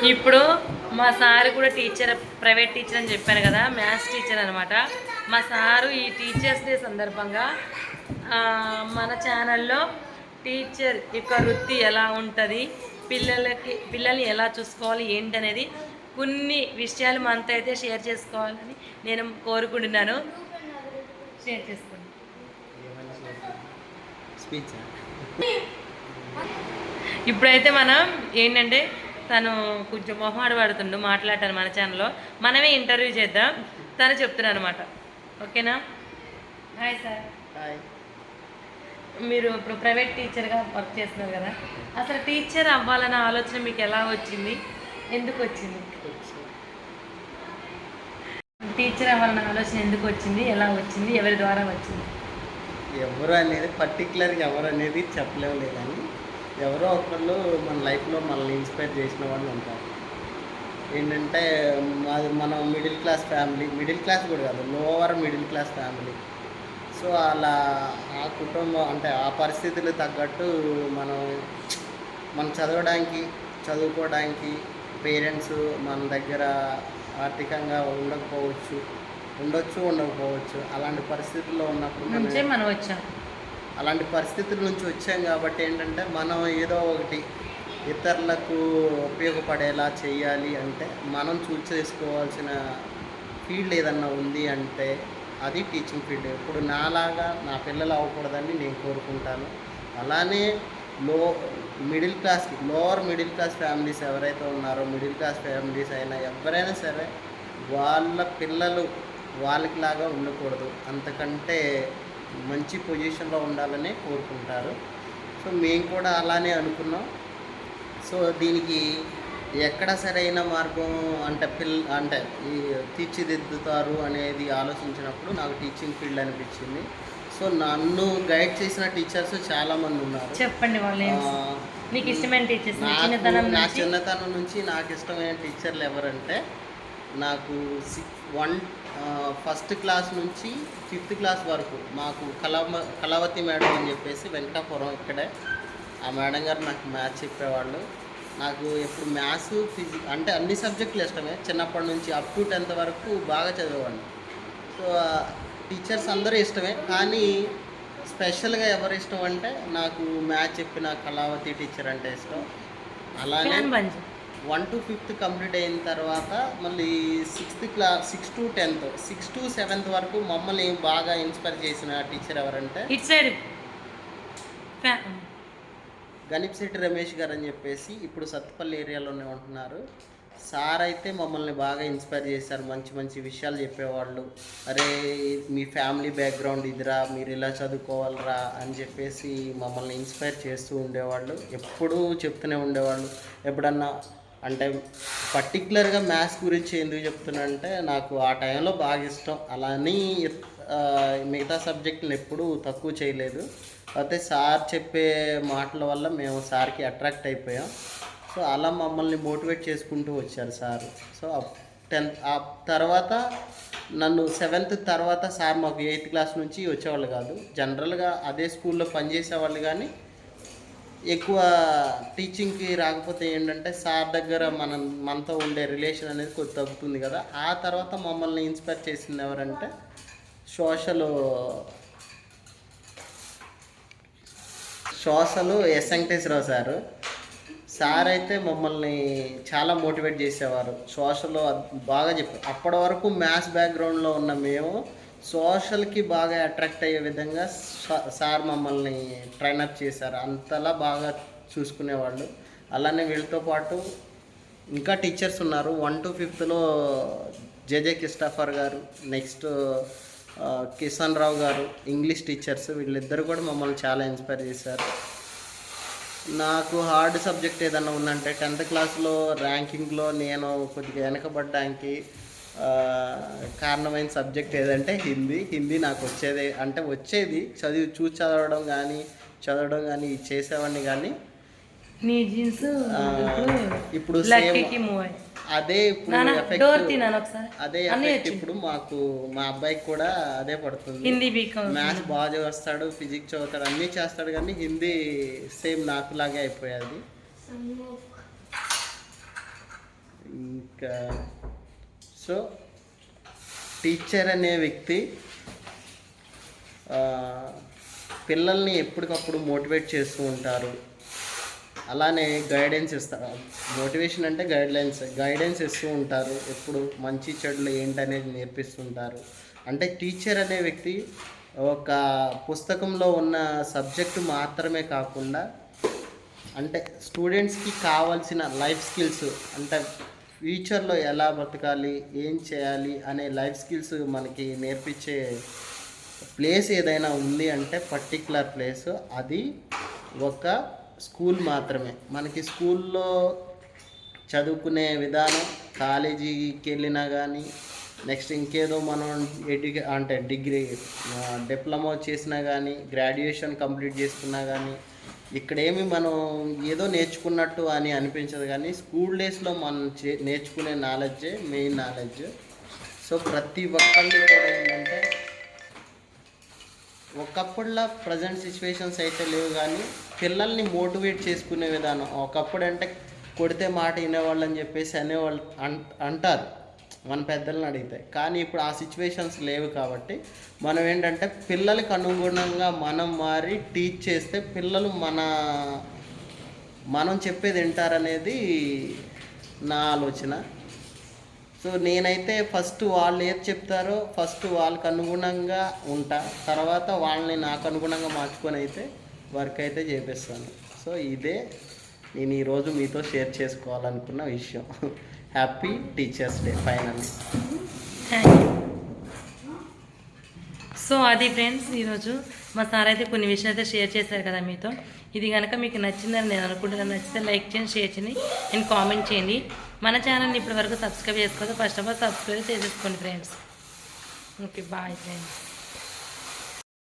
ఇప్పుడు మా సార్ కూడా టీచర్, ప్రైవేట్ టీచర్ అని చెప్పాను కదా, మ్యాథ్స్ టీచర్ అనమాట. మా సారు ఈ టీచర్స్ డే సందర్భంగా మన ఛానల్లో టీచర్ యొక్క వృత్తి ఎలా ఉంటుంది, పిల్లల్ని ఎలా చూసుకోవాలి ఏంటనేది కొన్ని విషయాలు మనతో అయితే షేర్ చేసుకోవాలని నేను కోరుకుంటున్నాను. షేర్ చేసుకోండి. ఇప్పుడైతే మనం ఏంటంటే తను కొంచెం మొహమాట పడుతుండు మాట్లాడతాను మన ఛానల్లో, మనమే ఇంటర్వ్యూ చేద్దాం. తను చెప్తున్నాను అనమాట. ఓకేనా? Hi sir. హాయ్. మీరు ఇప్పుడు ప్రైవేట్ టీచర్గా వర్క్ చేస్తున్నారు కదా, అసలు టీచర్ అవ్వాలన్న ఆలోచన మీకు ఎలా వచ్చింది, ఎందుకు వచ్చింది? టీచర్ అవ్వాలన్న ఆలోచన ఎందుకు వచ్చింది, ఎలా వచ్చింది, ఎవరి ద్వారా వచ్చింది? ఎవరు అనేది పర్టికులర్గా ఎవరు అనేది చెప్పలేము లేదని, ఎవరో ఒకళ్ళు మన లైఫ్లో మనల్ని ఇన్స్పైర్ చేసిన వాళ్ళు ఉంటారు. ఏంటంటే మనం middle class family, middle class కూడా కాదు, lower middle class family. So అలా ఆ కుటుంబం అంటే ఆ పరిస్థితులు తగ్గట్టు మనం చదువుకోవడానికి పేరెంట్స్ మన దగ్గర ఆర్థికంగా ఉండకపోవచ్చు. అలాంటి పరిస్థితుల్లో ఉన్నప్పుడు మనం వచ్చాం. అలాంటి పరిస్థితుల నుంచి వచ్చాం కాబట్టి ఏంటంటే మనం ఏదో ఒకటి ఇతరులకు ఉపయోగపడేలా చేయాలి అంటే మనం చూస్ చేసుకోవాల్సిన ఫీల్డ్ ఏదన్నా ఉంది అంటే అది టీచింగ్ ఫీల్డ్. ఇప్పుడు నాలాగా నా పిల్లలు అవ్వకూడదని నేను కోరుకుంటాను. అలానే లోవర్ మిడిల్ క్లాస్ ఫ్యామిలీస్ ఎవరైతే ఉన్నారో, మిడిల్ క్లాస్ ఫ్యామిలీస్ అయినా ఎవరైనా సరే వాళ్ళ పిల్లలు వాళ్ళకి లాగా ఉండకూడదు, అంతకంటే మంచి పొజిషన్లో ఉండాలని కోరుకుంటారు. సో మేము కూడా అలానే అనుకున్నాం. సో దీనికి ఎక్కడ సరైన మార్గం అంటే ఈ తీర్చిదిద్దుతారు అనేది ఆలోచించినప్పుడు నాకు టీచింగ్ ఫీల్డ్ అనిపించింది. సో నన్ను గైడ్ చేసిన టీచర్స్ చాలామంది ఉన్నారు. చెప్పండి వాళ్ళు. మీకు ఇష్టమైన టీచర్స్? నా చిన్నతనం నుంచి నాకు ఇష్టమైన టీచర్లు ఎవరంటే, నాకు ఫస్ట్ క్లాస్ నుంచి 5th క్లాస్ వరకు మాకు కళావతి మేడం అని చెప్పేసి వెంకటాపురం ఇక్కడే, ఆ మేడం గారు నాకు మ్యాథ్స్ చెప్పేవాళ్ళు. నాకు ఎప్పుడు మ్యాథ్స్, ఫిజిక్స్ అంటే అన్ని సబ్జెక్టులు ఇష్టమే. చిన్నప్పటి నుంచి అప్ టు 10th వరకు బాగా చదివేవాడిని. సో టీచర్స్ అందరూ ఇష్టమే, కానీ స్పెషల్గా ఎవరు ఇష్టం అంటే నాకు మ్యాథ్స్ చెప్పిన కళావతి టీచర్ అంటే ఇష్టం. అలానే 1 to 5th కంప్లీట్ అయిన తర్వాత మళ్ళీ 6 to 10th, 6 to 7th వరకు మమ్మల్ని బాగా ఇన్స్పైర్ చేసిన టీచర్ ఎవరంటే గణిప్శెట్టి రమేష్ గారు అని చెప్పేసి ఇప్పుడు సత్తుపల్లి ఏరియాలోనే ఉంటున్నారు. సార్ అయితే మమ్మల్ని బాగా ఇన్స్పైర్ చేశారు. మంచి మంచి విషయాలు చెప్పేవాళ్ళు. అరే మీ ఫ్యామిలీ బ్యాక్గ్రౌండ్ ఇదిరా, మీరు ఇలా చదువుకోవాలరా అని చెప్పేసి మమ్మల్ని ఇన్స్పైర్ చేస్తూ ఉండేవాళ్ళు. ఎప్పుడూ చెప్తూనే ఉండేవాళ్ళు. ఎప్పుడన్నా అంటే పర్టికులర్గా మ్యాథ్స్ గురించి ఎందుకు చెప్తున్నా అంటే, నాకు ఆ టైంలో బాగా ఇష్టం. అలా అని మిగతా సబ్జెక్టులను ఎప్పుడూ తక్కువ చేయలేదు. అయితే సార్ చెప్పే మాటల వల్ల మేము సార్కి అట్రాక్ట్ అయిపోయాం. సో అలా మమ్మల్ని మోటివేట్ చేసుకుంటూ వచ్చారు సార్. సో 10th ఆ తర్వాత నన్ను 7th తర్వాత సార్ మాకు 8th క్లాస్ నుంచి వచ్చేవాళ్ళు కాదు. జనరల్గా అదే స్కూల్లో పనిచేసేవాళ్ళు, కానీ ఎక్కువ టీచింగ్కి రాకపోతే ఏంటంటే సార్ దగ్గర మనతో ఉండే రిలేషన్ అనేది కొద్ది తగ్గుతుంది కదా. ఆ తర్వాత మమ్మల్ని ఇన్స్పైర్ చేసింది ఎవరంటే social S Venkateswararao sir. Sir అయితే మమ్మల్ని చాలా మోటివేట్ చేసేవారు. సోషల్లో బాగా చెప్పారు. అప్పటి వరకు మ్యాథ్స్ బ్యాక్గ్రౌండ్లో ఉన్న మేము సోషల్కి బాగా అట్రాక్ట్ అయ్యే విధంగా సార్ మమ్మల్ని ట్రైనప్ చేశారు. అంతలా బాగా చూసుకునేవాళ్ళు. అలానే వీళ్ళతో పాటు ఇంకా టీచర్స్ ఉన్నారు. 1 to 5thలో జేజే క్రిస్టఫర్ గారు, నెక్స్ట్ కిషన్ రావు గారు ఇంగ్లీష్ టీచర్స్. వీళ్ళిద్దరు కూడా మమ్మల్ని చాలా ఇన్స్పైర్ చేశారు. నాకు హార్డ్ సబ్జెక్ట్ ఏదన్నా ఉందంటే 10th క్లాస్లో ర్యాంకింగ్లో నేను కొద్దిగా వెనకబడ్డానికి కారణమైన సబ్జెక్ట్ ఏదంటే హిందీ నాకు వచ్చేది చూసి చదవడం కానీ చేసేవాడిని. కానీ నీ జీన్స్ ఇప్పుడు అదే ఎఫెక్ట్ ఇప్పుడు మా అబ్బాయికి కూడా అదే పడుతుంది. మ్యాథ్స్ బాగా చేస్తాడు, ఫిజిక్స్ చదువుతాడు, అన్నీ చేస్తాడు, కానీ హిందీ సేమ్ నాకు లాగే అయిపోయేది. ఇంకా సో టీచర్ అనే వ్యక్తి పిల్లల్ని ఎప్పటికప్పుడు మోటివేట్ చేస్తూ ఉంటారు. అలానే గైడెన్స్ ఇస్తారు. మోటివేషన్ అంటే గైడెన్స్ ఇస్తూ ఉంటారు. ఎప్పుడు మంచి చెడులు ఏంటనేది నేర్పిస్తుంటారు. అంటే టీచర్ అనే వ్యక్తి ఒక పుస్తకంలో ఉన్న సబ్జెక్టు మాత్రమే కాకుండా అంటే స్టూడెంట్స్కి కావాల్సిన లైఫ్ స్కిల్స్, అంటే ఫ్యూచర్లో ఎలా బతకాలి, ఏం చేయాలి అనే లైఫ్ స్కిల్స్ మనకి నేర్పించే ప్లేస్ ఏదైనా ఉంది అంటే పర్టిక్యులర్ ప్లేస్ అది ఒక స్కూల్ మాత్రమే. మనకి స్కూల్లో చదువుకునే విధానం, కాలేజీకి వెళ్ళినా కానీ నెక్స్ట్ ఇంకేదో మనం అంటే డిగ్రీ డిప్లొమా చేసినా కానీ గ్రాడ్యుయేషన్ కంప్లీట్ చేసుకున్నా కానీ ఇక్కడేమి మనం ఏదో నేర్చుకున్నట్టు అని అనిపించదు. కానీ స్కూల్ డేస్లో మనం నేర్చుకునే నాలెడ్జే మెయిన్ నాలెడ్జ్. సో ప్రతి ఒక్కళ్ళు కూడా ఏంటంటే ఒకప్పుడులా ప్రజెంట్ సిచ్యువేషన్స్ అయితే లేవు, కానీ పిల్లల్ని మోటివేట్ చేసుకునే విధానం. ఒకప్పుడు అంటే కొడితే మాట వినేవాళ్ళు అని చెప్పేసి అనేవాళ్ళు అంటారు మన పెద్దలను అడిగితే. కానీ ఇప్పుడు ఆ సిచ్యువేషన్స్ లేవు కాబట్టి మనం ఏంటంటే పిల్లలకి అనుగుణంగా మనం మారి టీచ్ చేస్తే పిల్లలు మనం చెప్పేది వింటారనేది నా ఆలోచన. సో నేనైతే ఫస్ట్ వాళ్ళు ఏది చెప్తారో ఫస్ట్ వాళ్ళకి అనుగుణంగా ఉంటా, తర్వాత వాళ్ళని నాకు అనుగుణంగా మార్చుకొని అయితే వర్క్ అయితే చేపిస్తాను. సో ఇదే నేను ఈరోజు మీతో షేర్ చేసుకోవాలనుకున్న విషయం. Happy teachers day finally. So అది ఫ్రెండ్స్, ఈరోజు మా సార్ అయితే కొన్ని విషయాలు అయితే షేర్ చేశారు కదా మీతో. ఇది కనుక మీకు నచ్చిందని నేను అనుకుంటున్నాను. నచ్చితే లైక్ చేయండి, షేర్ చేయండి అండ్ కామెంట్ చేయండి. మన ఛానల్ని ఇప్పటి వరకు సబ్స్క్రైబ్ చేసుకోవాలి. ఫస్ట్ ఆఫ్ ఆల్ సబ్స్క్రైబ్ చేసేసుకోండి ఫ్రెండ్స్. Okay, bye friends.